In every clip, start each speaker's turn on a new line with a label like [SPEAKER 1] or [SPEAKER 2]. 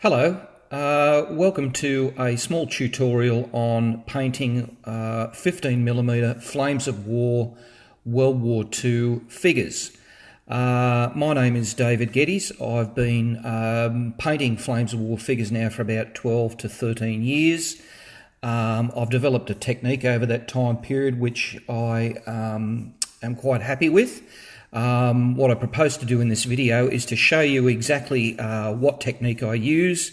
[SPEAKER 1] Hello, welcome to a small tutorial on painting 15mm Flames of War World War II figures. My name is David Geddes. I've been painting Flames of War figures now for about 12 to 13 years. I've developed a technique over that time period which I am quite happy with. What I propose to do in this video is to show you exactly what technique I use.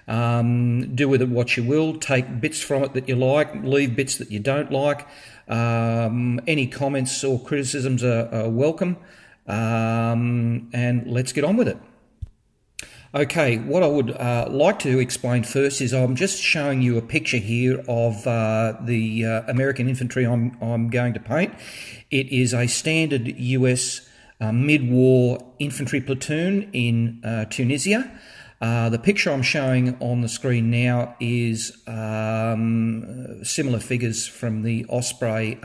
[SPEAKER 1] Do with it what you will. Take bits from it that you like, leave bits that you don't like. Any comments or criticisms are welcome. And let's get on with it. Okay, what I would like to explain first is I'm just showing you a picture here of the American infantry I'm going to paint. It is a standard US mid-war infantry platoon in Tunisia. The picture I'm showing on the screen now is similar figures from the Osprey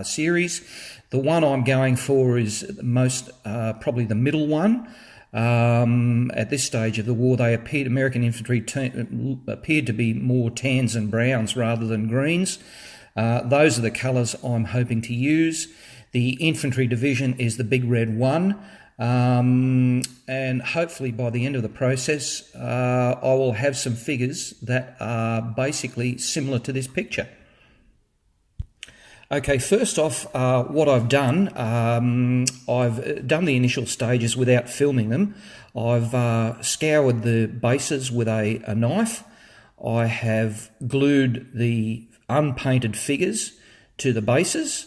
[SPEAKER 1] series. The one I'm going for is probably the middle one. At this stage of the war, American infantry appeared to be more tans and browns rather than greens. Those are the colours I'm hoping to use. The infantry division is the big red one, and hopefully by the end of the process I will have some figures that are basically similar to this picture. Okay, first off, what I've done the initial stages without filming them. I've scoured the bases with a knife. I have glued the unpainted figures to the bases.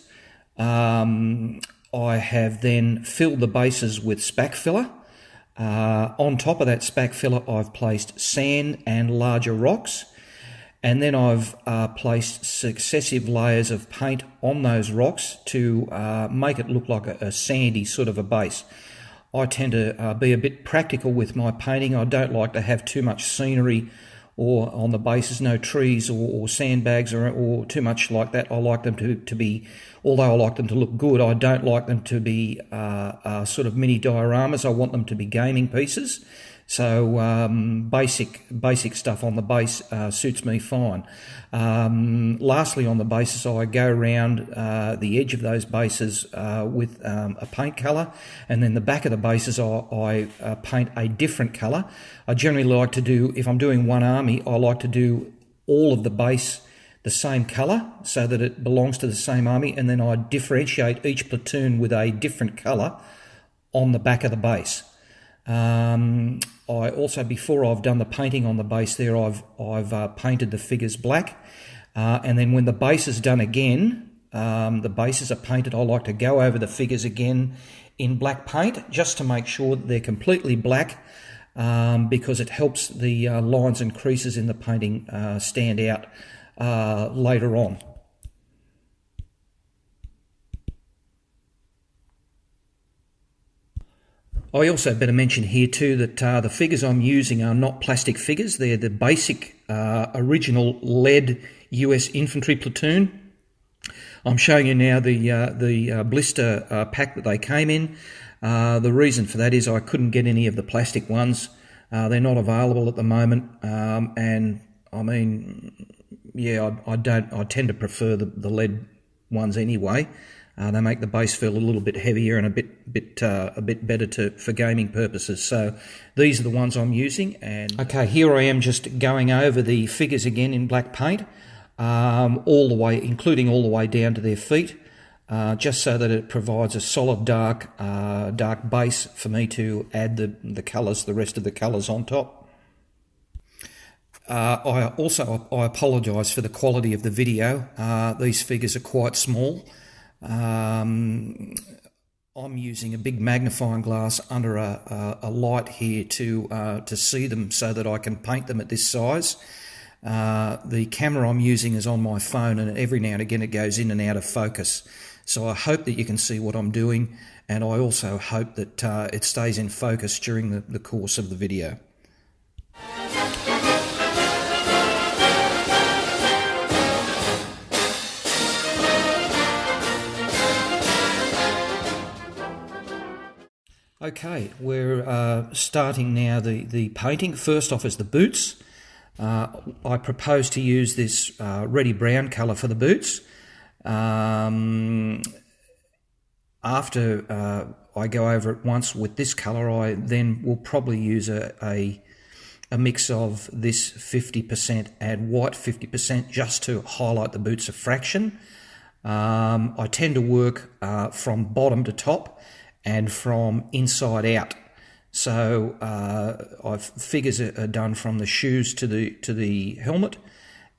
[SPEAKER 1] I have then filled the bases with spack filler. On top of that spack filler, I've placed sand and larger rocks. And then I've placed successive layers of paint on those rocks to make it look like a sandy sort of a base. I tend to be a bit practical with my painting. I don't like to have too much scenery or on the bases, no trees or sandbags or too much like that. I like them to be, although I like them to look good, I don't like them to be sort of mini dioramas. I want them to be gaming pieces. So basic stuff on the base suits me fine. Lastly, on the bases, I go around the edge of those bases with a paint colour, and then the back of the bases I paint a different colour. I generally like to do, if I'm doing one army, I like to do all of the base the same colour so that it belongs to the same army, and then I differentiate each platoon with a different colour on the back of the base. I also, before I've done the painting on the base there, I've painted the figures black, and then when the base is done again, the bases are painted, I like to go over the figures again in black paint just to make sure that they're completely black, because it helps the lines and creases in the painting stand out later on. I also better mention here too that the figures I'm using are not plastic figures. They're the basic original lead US infantry platoon. I'm showing you now the blister pack that they came in. The reason for that is I couldn't get any of the plastic ones. They're not available at the moment, and I mean, yeah, I tend to prefer the lead ones anyway. They make the base feel a little bit heavier and a bit better for gaming purposes. So these are the ones I'm using. And okay, here I am just going over the figures again in black paint, all the way, including all the way down to their feet, just so that it provides a solid dark base for me to add the colours, the rest of the colours on top. I apologise for the quality of the video. These figures are quite small. I'm using a big magnifying glass under a light here to see them so that I can paint them at this size. The camera I'm using is on my phone, and every now and again it goes in and out of focus. So I hope that you can see what I'm doing, and I also hope that it stays in focus during the course of the video. Okay, we're starting now the painting. First off is the boots. I propose to use this reddy brown colour for the boots. After I go over it once with this colour, I then will probably use a mix of this 50% and white 50% just to highlight the boots a fraction. I tend to work from bottom to top and from inside out. So figures are done from the shoes to the helmet,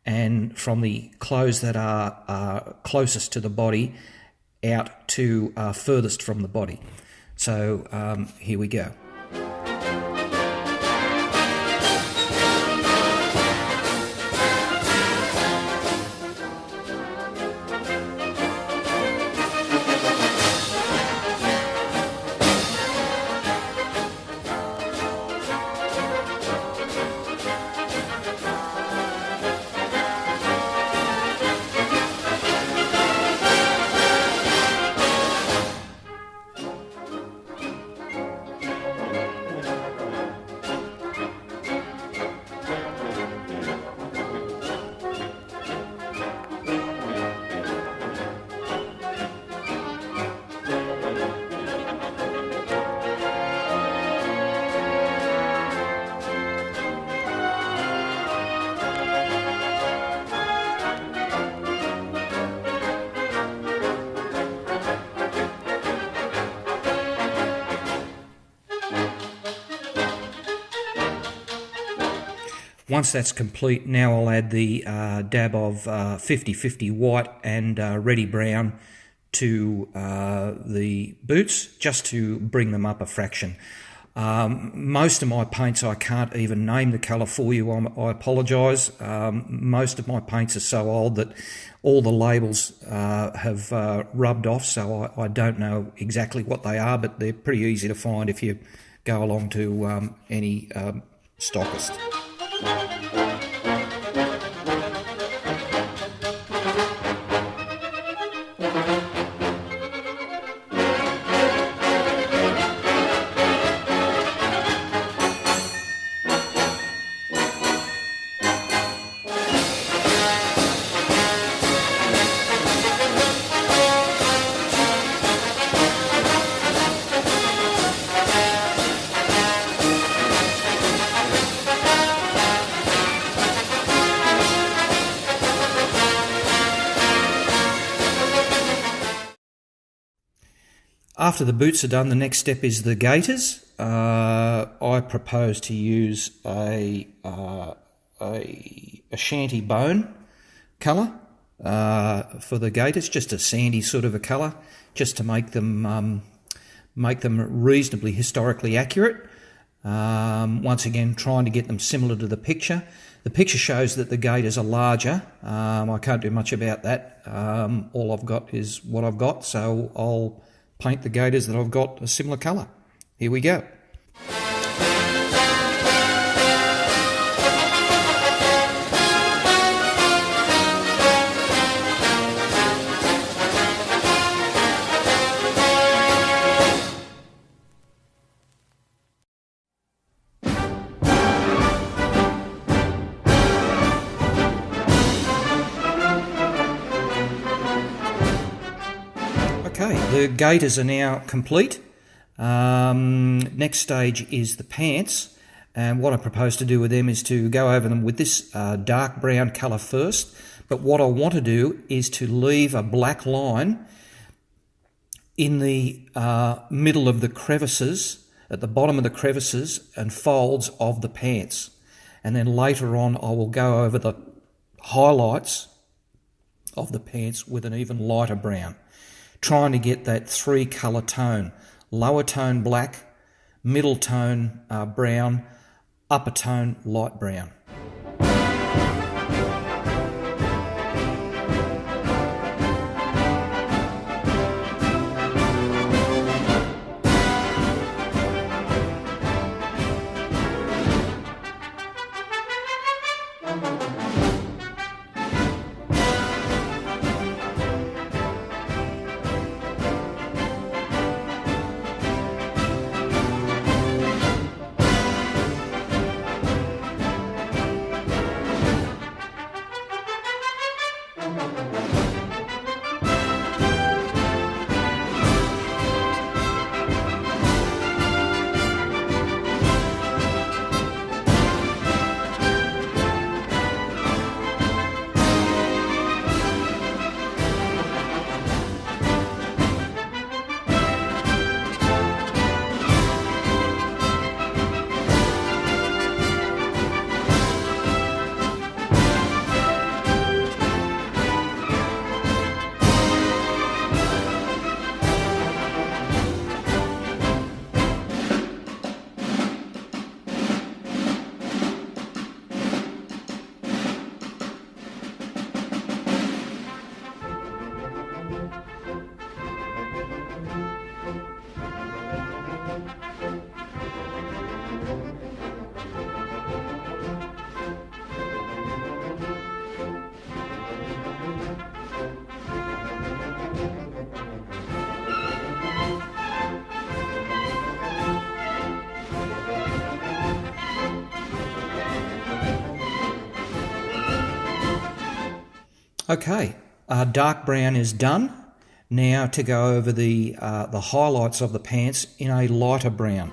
[SPEAKER 1] and from the clothes that are closest to the body out to furthest from the body. So here we go. Once that's complete, now I'll add the dab of 50-50 white and reddy brown to the boots, just to bring them up a fraction. Most of my paints I can't even name the colour for you, I apologise. Most of my paints are so old that all the labels have rubbed off, so I don't know exactly what they are, but they're pretty easy to find if you go along to any stockist. After the boots are done, the next step is the gaiters. I propose to use a shanty bone colour for the gaiters, just a sandy sort of a colour, just to make them reasonably historically accurate. Once again, trying to get them similar to the picture. The picture shows that the gaiters are larger. I can't do much about that. All I've got is what I've got, so I'll paint the gaiters that I've got a similar colour. Here we go. Okay, the gaiters are now complete. Next stage is the pants, and what I propose to do with them is to go over them with this dark brown colour first, but what I want to do is to leave a black line in the middle of the crevices, at the bottom of the crevices and folds of the pants, and then later on I will go over the highlights of the pants with an even lighter brown, trying to get that three colour tone: lower tone black, middle tone brown, upper tone light brown. Okay, dark brown is done. Now to go over the highlights of the pants in a lighter brown.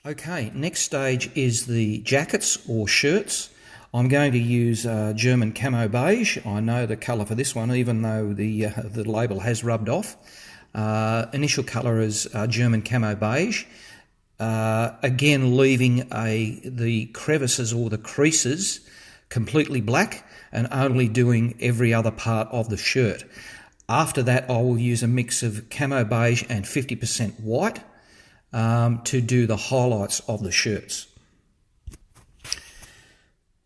[SPEAKER 1] Okay, next stage is the jackets or shirts. I'm going to use German camo beige. I know the colour for this one, even though the label has rubbed off. Initial colour is German camo beige. Again, leaving the crevices or the creases completely black and only doing every other part of the shirt. After that, I will use a mix of camo beige and 50% white to do the highlights of the shirts.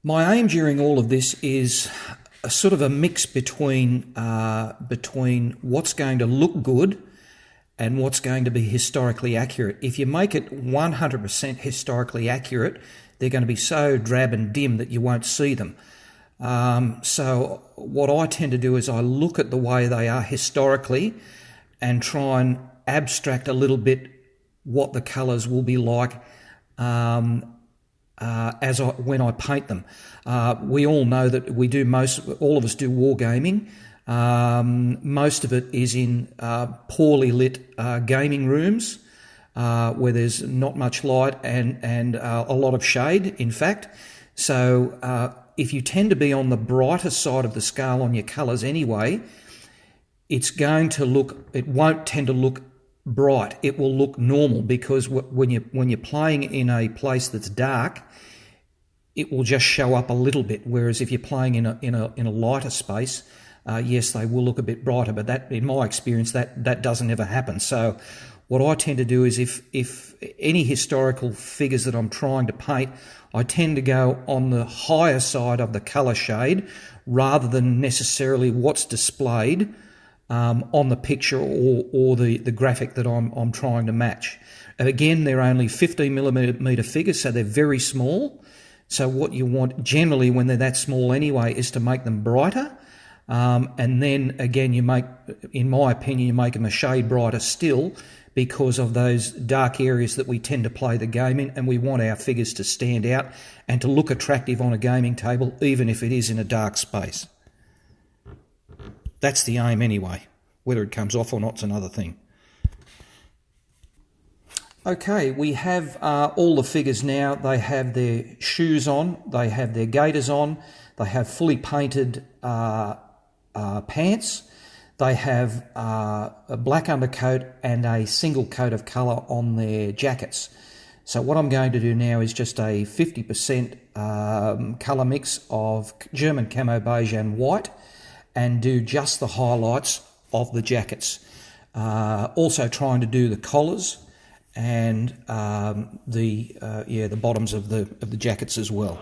[SPEAKER 1] My aim during all of this is a sort of a mix between what's going to look good and what's going to be historically accurate. If you make it 100% historically accurate, they're going to be so drab and dim that you won't see them. So what I tend to do is I look at the way they are historically and try and abstract a little bit what the colours will be like when I paint them. We all know that all of us do wargaming. Most of it is in poorly lit gaming rooms where there's not much light and a lot of shade, in fact. So if you tend to be on the brighter side of the scale on your colours anyway, it won't tend to look bright. It will look normal, because when you're playing in a place that's dark, it will just show up a little bit. Whereas if you're playing in a lighter space, yes, they will look a bit brighter. But that, in my experience, that doesn't ever happen. So what I tend to do is if any historical figures that I'm trying to paint, I tend to go on the higher side of the colour shade rather than necessarily what's displayed on the picture or the graphic that I'm trying to match. And again, they're only 15mm figures, so they're very small. So what you want generally when they're that small anyway is to make them brighter. And then again, in my opinion, you make them a shade brighter still, because of those dark areas that we tend to play the game in, and we want our figures to stand out and to look attractive on a gaming table, even if it is in a dark space. That's the aim anyway. Whether it comes off or not is another thing. Okay, we have all the figures now. They have their shoes on, they have their gaiters on, they have fully painted pants, they have a black undercoat and a single coat of colour on their jackets. So what I'm going to do now is just a 50% colour mix of German camo beige and white, and do just the highlights of the jackets. Also trying to do the collars and the bottoms of the jackets as well.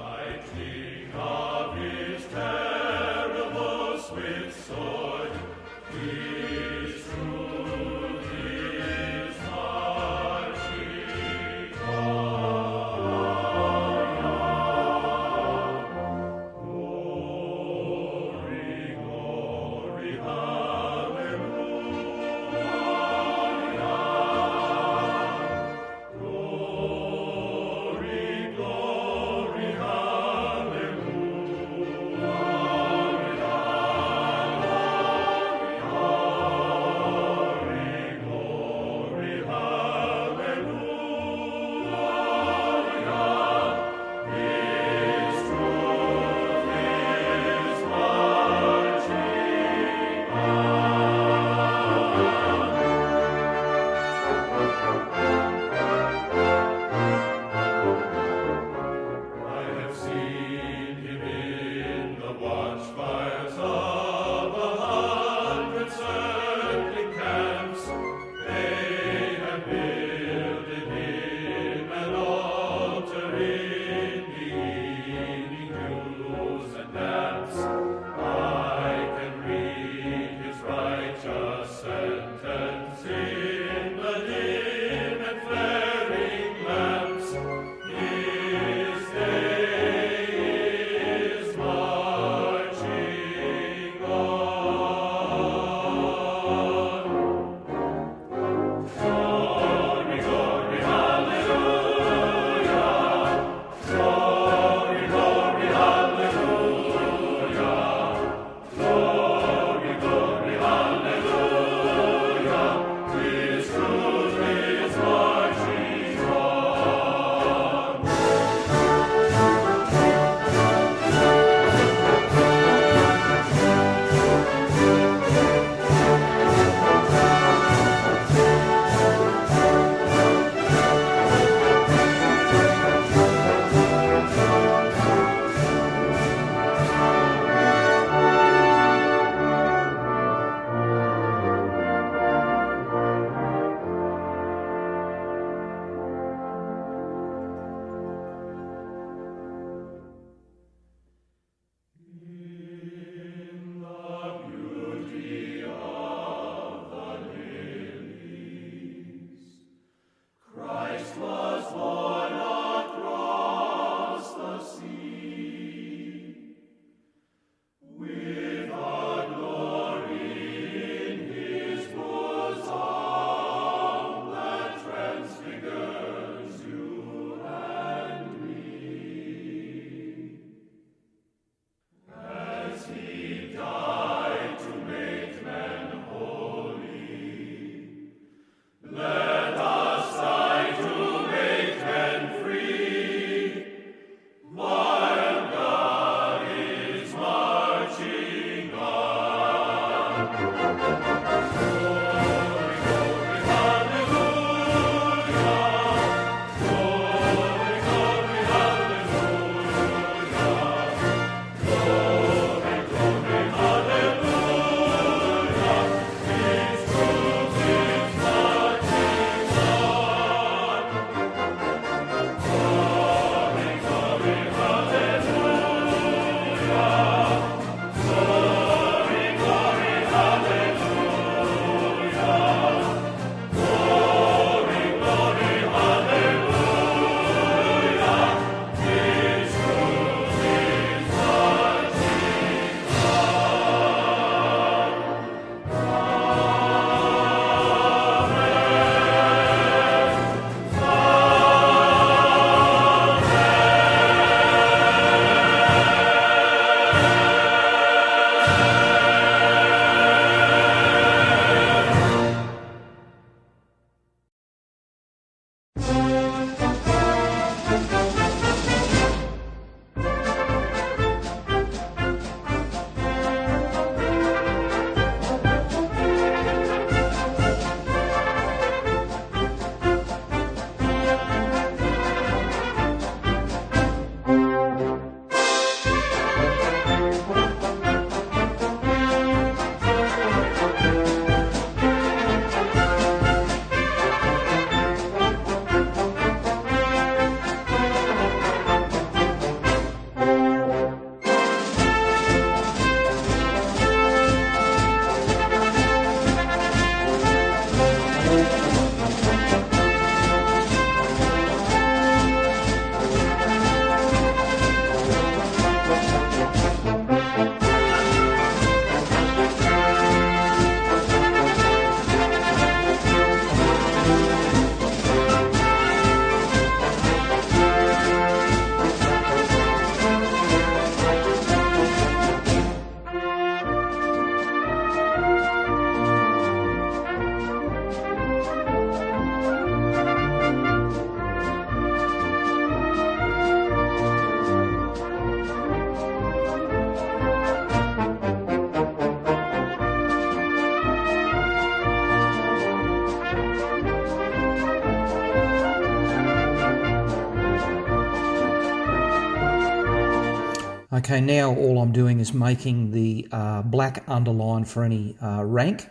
[SPEAKER 1] Okay, now all I'm doing is making the black underline for any rank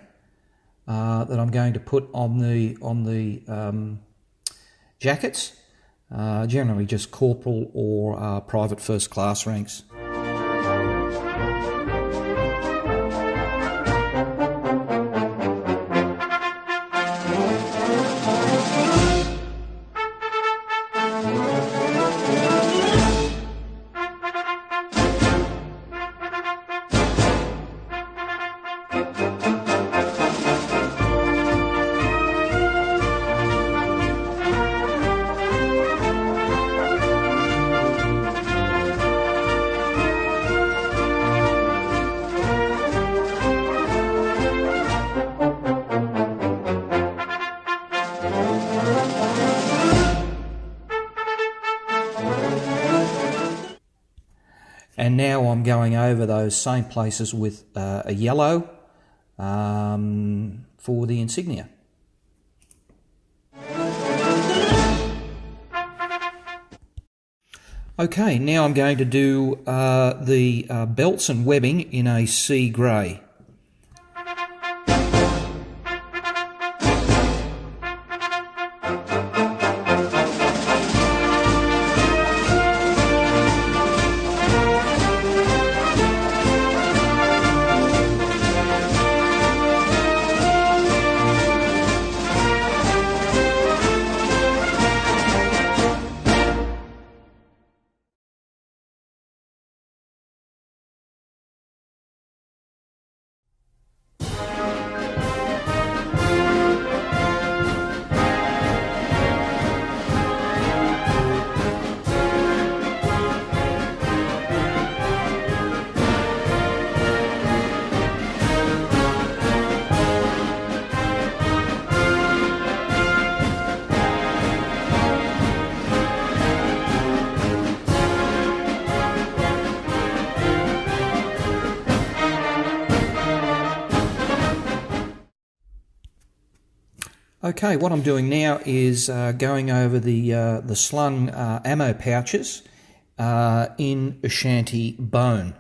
[SPEAKER 1] that I'm going to put on the jackets, generally just corporal or private first class ranks. And now I'm going over those same places with a yellow for the insignia. Okay, now I'm going to do the belts and webbing in a sea grey. Okay, what I'm doing now is going over the slung ammo pouches in Ashanti bone.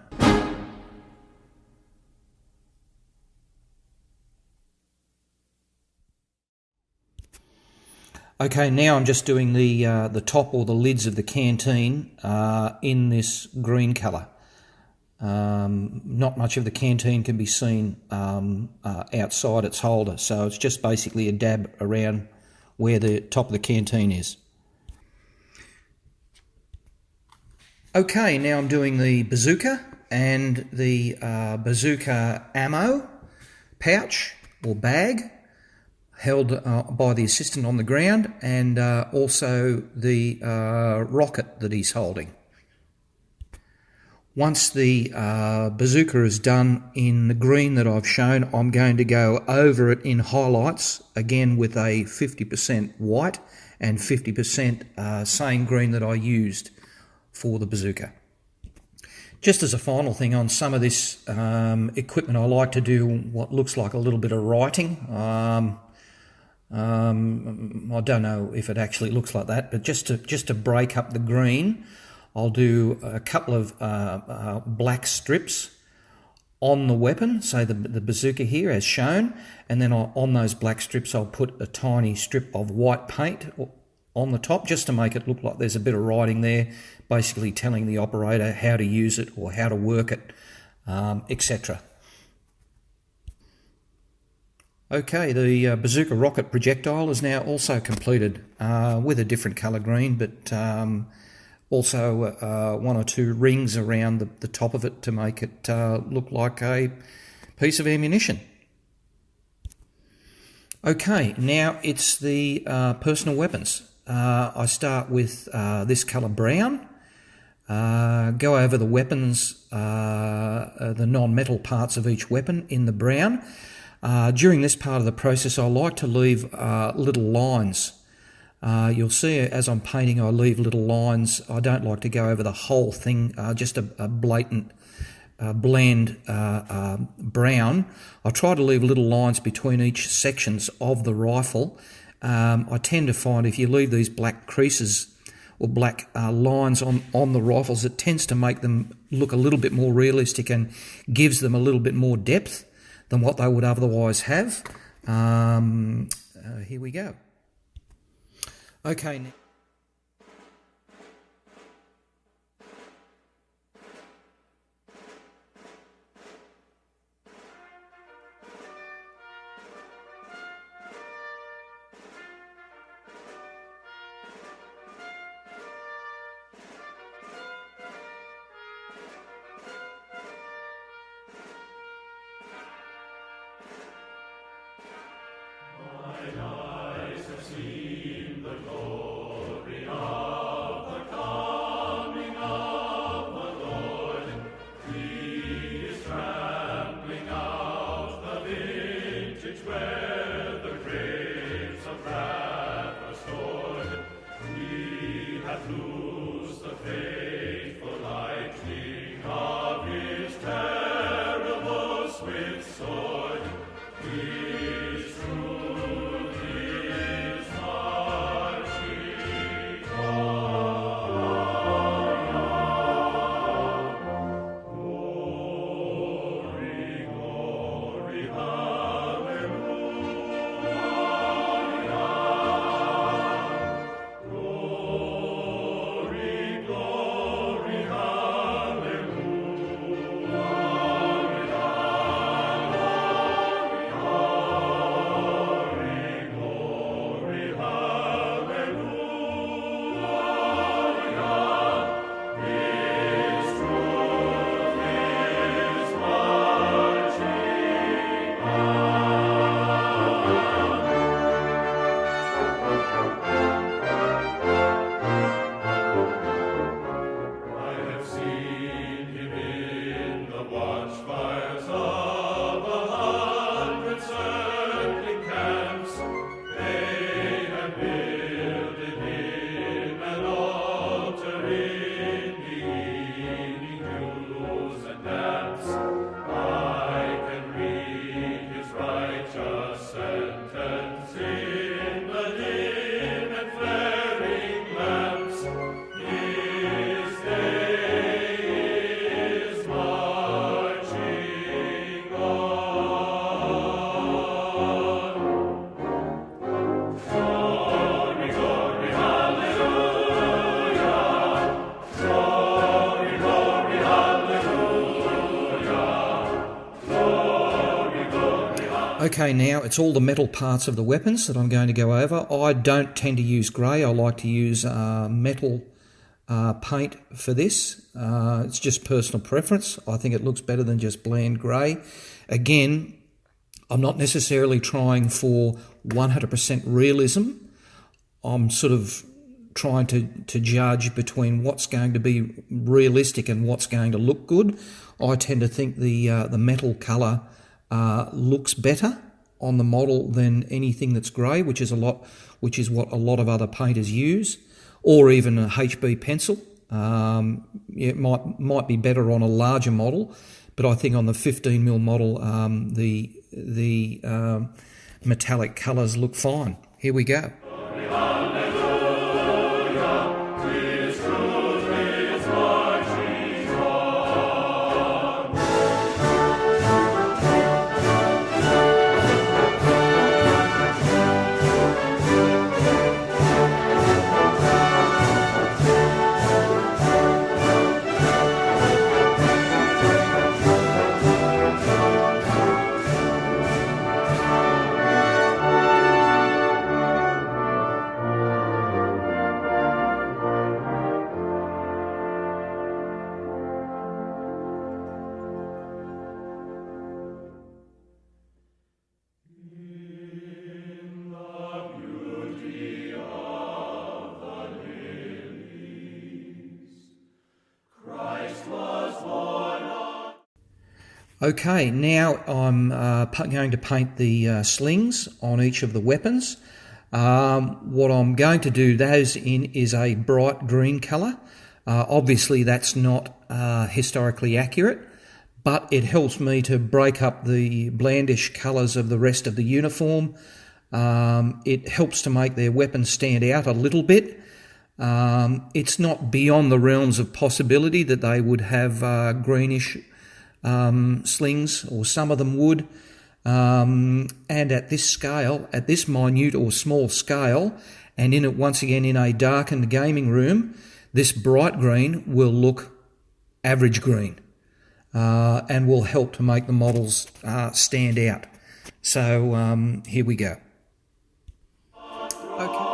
[SPEAKER 1] Okay, now I'm just doing the top or the lids of the canteen in this green colour. Not much of the canteen can be seen outside its holder, so it's just basically a dab around where the top of the canteen is. Okay, now I'm doing the bazooka and the bazooka ammo pouch or bag held by the assistant on the ground, and also the rocket that he's holding. Once the bazooka is done in the green that I've shown, I'm going to go over it in highlights, again with a 50% white and 50% same green that I used for the bazooka. Just as a final thing on some of this equipment, I like to do what looks like a little bit of writing. I don't know if it actually looks like that, but just to break up the green, I'll do a couple of black strips on the weapon, say the bazooka here as shown, and then on those black strips I'll put a tiny strip of white paint on the top just to make it look like there's a bit of writing there, basically telling the operator how to use it or how to work it, etc. Okay, the bazooka rocket projectile is now also completed with a different colour green, but also one or two rings around the top of it to make it look like a piece of ammunition. Okay, now it's the personal weapons. I start with this colour brown, go over the weapons, the non-metal parts of each weapon in the brown. During this part of the process I like to leave little lines. You'll see as I'm painting I leave little lines. I don't like to go over the whole thing, just a blatant bland brown. I try to leave little lines between each sections of the rifle. I tend to find if you leave these black creases or black lines on the rifles, it tends to make them look a little bit more realistic and gives them a little bit more depth than what they would otherwise have. Here we go. Okay.
[SPEAKER 2] Oh
[SPEAKER 1] Okay, now it's all the metal parts of the weapons that I'm going to go over. I don't tend to use grey. I like to use metal paint for this. It's just personal preference. I think it looks better than just bland grey. Again, I'm not necessarily trying for 100% realism. I'm sort of trying to judge between what's going to be realistic and what's going to look good. I tend to think the metal colour looks better on the model than anything that's grey, which is what a lot of other painters use, or even a HB pencil. It might be better on a larger model, but I think on the 15mm model, the metallic colours look fine. Here we go. Okay, now I'm going to paint the slings on each of the weapons. What I'm going to do those in is a bright green colour. Obviously that's not historically accurate, but it helps me to break up the blandish colours of the rest of the uniform. It helps to make their weapons stand out a little bit. It's not beyond the realms of possibility that they would have greenish slings, or some of them would. And at this scale, at this minute or small scale, and in it once again in a darkened gaming room, this bright green will look average green and will help to make the models stand out. So here we go. Okay.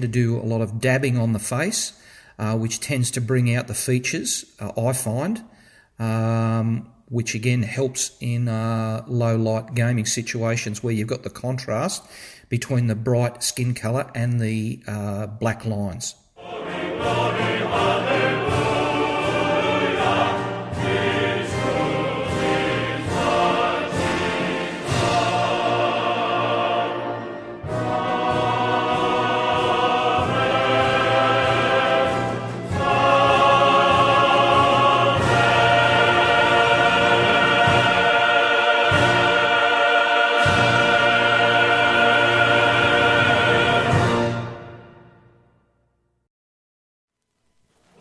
[SPEAKER 1] To do a lot of dabbing on the face, which tends to bring out the features, I find, which again helps in low light gaming situations where you've got the contrast between the bright skin colour and the black lines.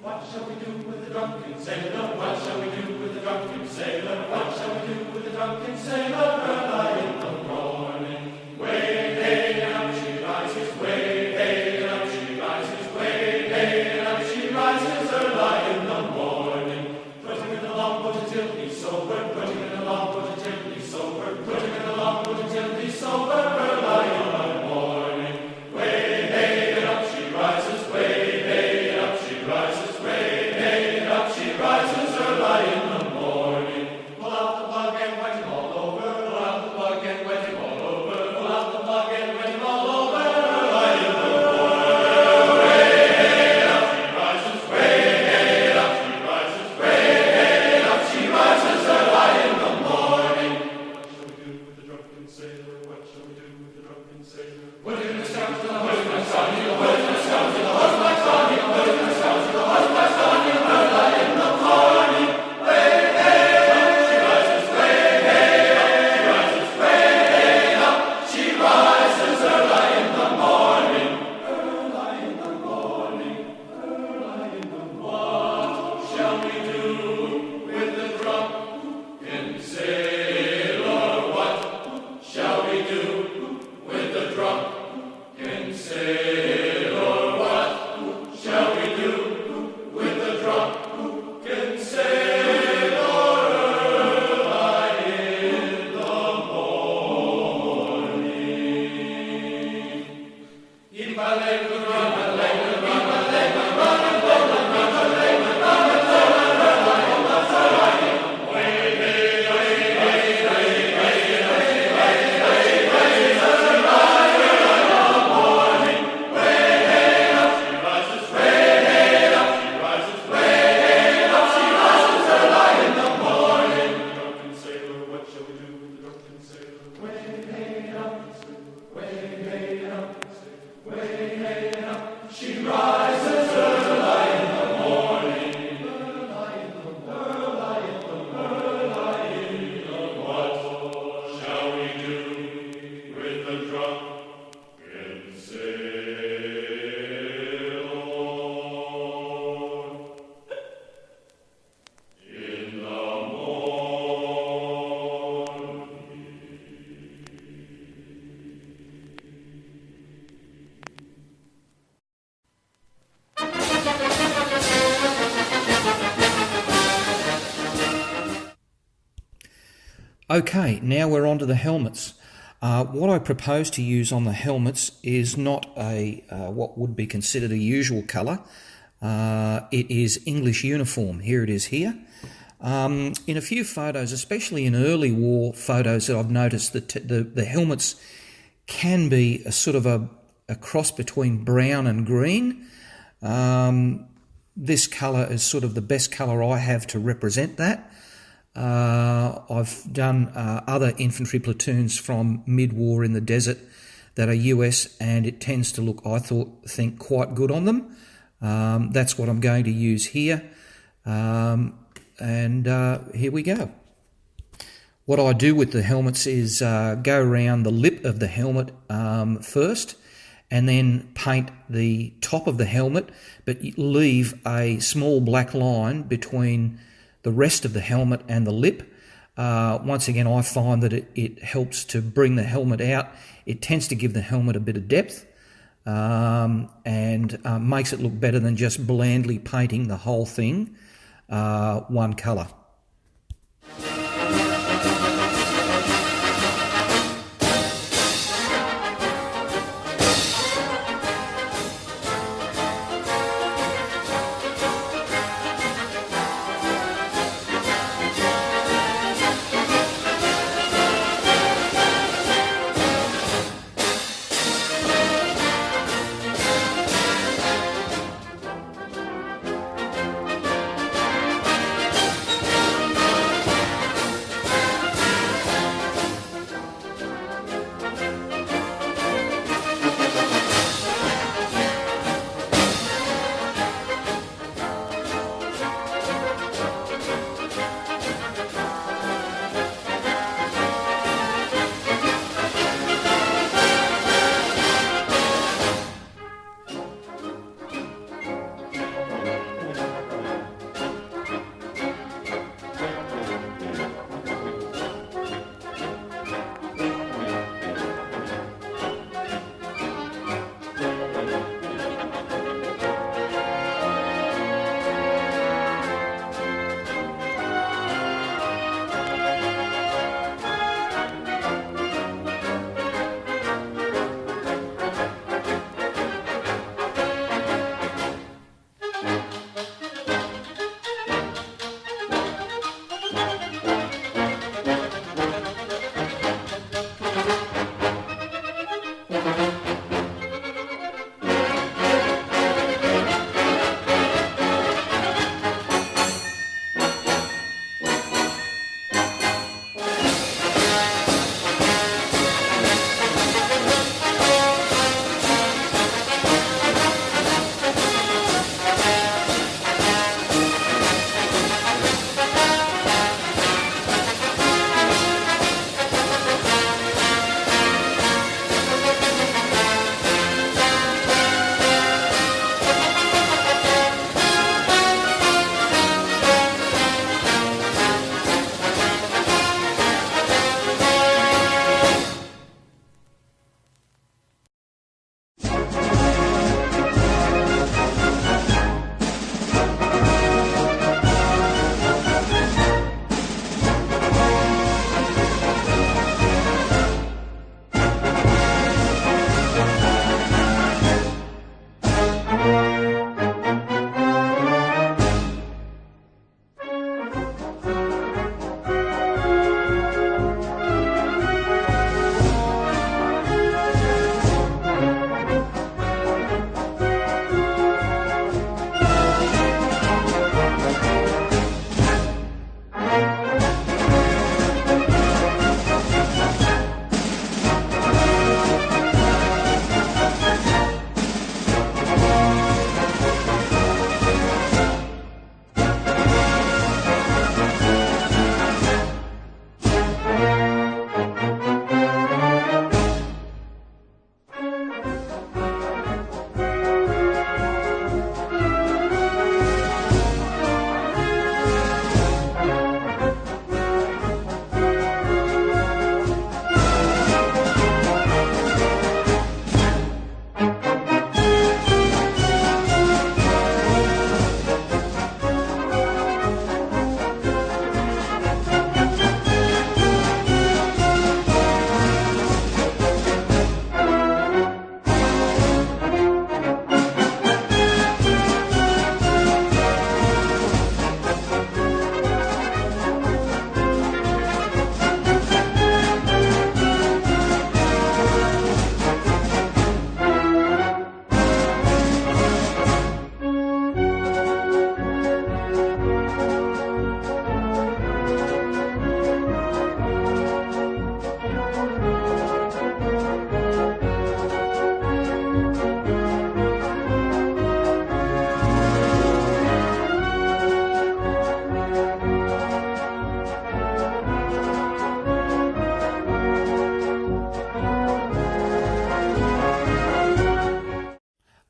[SPEAKER 2] Watch
[SPEAKER 1] Okay, now we're on to the helmets. What I propose to use on the helmets is not a what would be considered a usual colour. It is English uniform. Here it is here. In a few photos, especially in early war photos that I've noticed, that the helmets can be a sort of a cross between brown and green. This colour is sort of the best colour I have to represent that. I've done other infantry platoons from mid-war in the desert that are US, and it tends to look, I think, quite good on them. That's what I'm going to use here. And here we go. What I do with the helmets is go around the lip of the helmet first, and then paint the top of the helmet, but leave a small black line between the rest of the helmet and the lip. Once again, I find that it helps to bring the helmet out. It tends to give the helmet a bit of depth, and makes it look better than just blandly painting the whole thing one colour.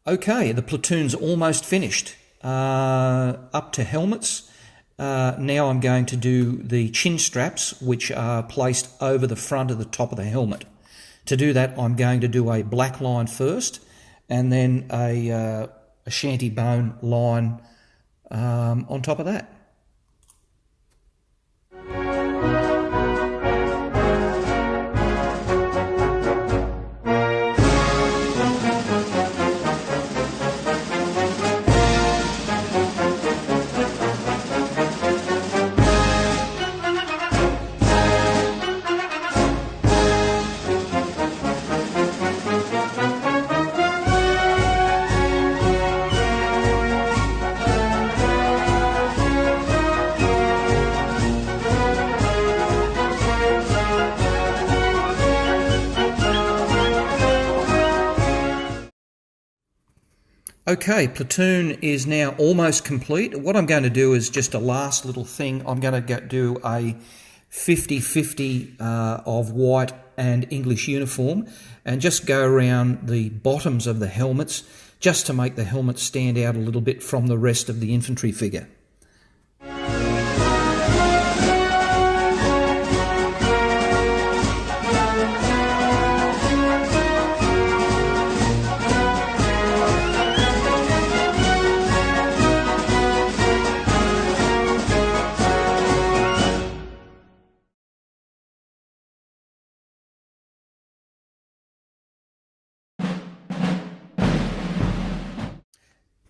[SPEAKER 1] Okay, the platoon's almost finished. Up to helmets. Now I'm going to do the chin straps, which are placed over the front of the top of the helmet. To do that, I'm going to do a black line first, and then a shanty bone line on top of that. Okay, platoon is now almost complete. What I'm going to do is just a last little thing. I'm going to do a 50-50 of white and English uniform, and just go around the bottoms of the helmets just to make the helmet stand out a little bit from the rest of the infantry figure.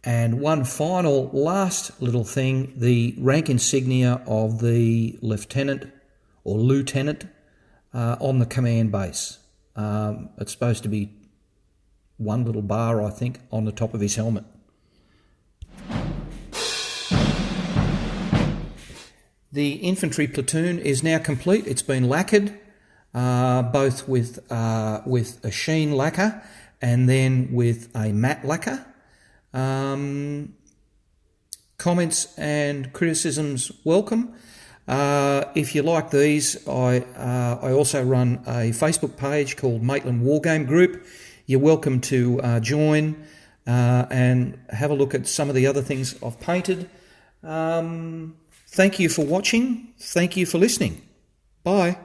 [SPEAKER 1] And one final last little thing, the rank insignia of the lieutenant or lieutenant on the command base. It's supposed to be one little bar, I think, on the top of his helmet. The infantry platoon is now complete. It's been lacquered, both with a sheen lacquer and then with a matte lacquer. Comments and criticisms welcome. If you like these, I also run a Facebook page called Maitland Wargame Group. You're welcome to join and have a look at some of the other things I've painted. Thank you for watching. Thank you for listening. Bye.